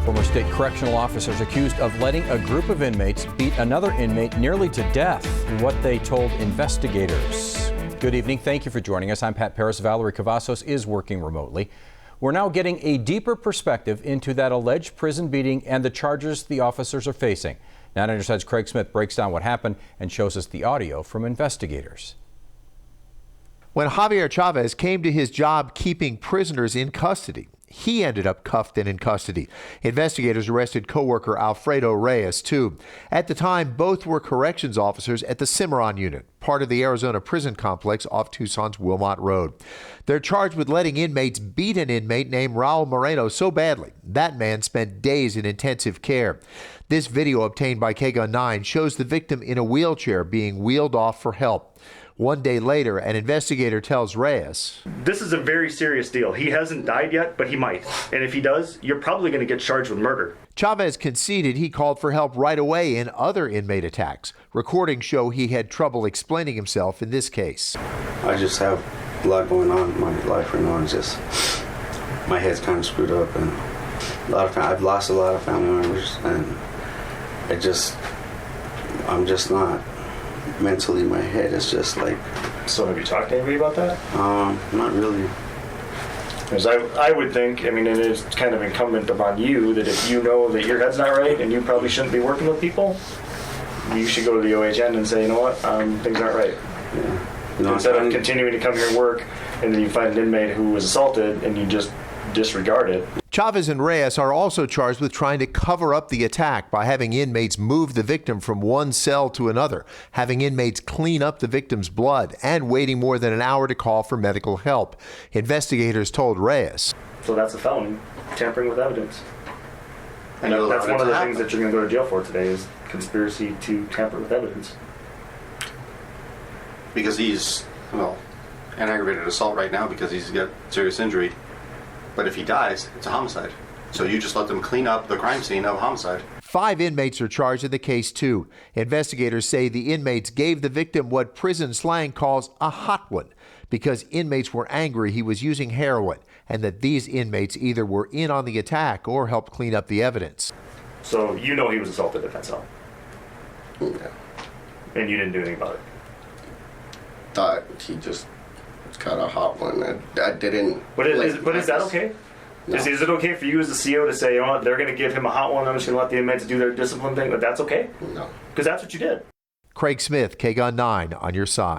Former state correctional officers accused of letting a group of inmates beat another inmate nearly to death. What they told investigators. Good evening. Thank you for joining us. I'm Pat Paris. Valerie Cavazos is working remotely. We're now getting a deeper perspective into that alleged prison beating and the charges the officers are facing. 9 on your side's Craig Smith breaks down what happened and shows us the audio from investigators. When Javier Chavez came to his job keeping prisoners in custody, he ended up cuffed and in custody. Investigators arrested co-worker Alfredo Reyes, too. At the time, both were corrections officers at the Cimarron unit, part of the Arizona prison complex off Tucson's Wilmot Road. They're charged with letting inmates beat an inmate named Raul Moreno so badly that man spent days in intensive care. This video obtained by KGUN 9 shows the victim in a wheelchair being wheeled off for help. One day later, an investigator tells Reyes, "This is a very serious deal. He hasn't died yet, but he might. And if he does, you're probably going to get charged with murder." Chavez conceded he called for help right away in other inmate attacks. Recordings show he had trouble explaining himself in this case. I just have a lot going on in my life right now. It's just my head's kind of screwed up, and I've lost a lot of family members, and I'm just not mentally. My head is just like. So have you talked to anybody about that? Not really. Because I would think, I mean, it is kind of incumbent upon you that if you know that your head's not right and you probably shouldn't be working with people, you should go to the OHN and say, you know what, things aren't right. Yeah. No, instead of continuing to come here and work, and then you find an inmate who was assaulted and you just disregard it. Chavez and Reyes are also charged with trying to cover up the attack by having inmates move the victim from one cell to another, having inmates clean up the victim's blood, and waiting more than an hour to call for medical help. Investigators told Reyes. So that's a felony, tampering with evidence. And that's one of the things that you're going to go to jail for today is conspiracy to tamper with evidence. Because he's, an aggravated assault right now because he's got serious injury. But if he dies, it's a homicide. So you just let them clean up the crime scene of a homicide. 5 inmates are charged in the case, too. Investigators say the inmates gave the victim what prison slang calls a hot one because inmates were angry he was using heroin and that these inmates either were in on the attack or helped clean up the evidence. So you know he was assaulted at that cell? Yeah. And you didn't do anything about it? Thought he just kind of hot one. I didn't. But is that okay? No. Is it okay for you as the CO to say, you know what, they're going to give him a hot one, I'm just going to let the inmates do their discipline thing, but that's okay? No. Because that's what you did. Craig Smith, KGUN 9 on your side.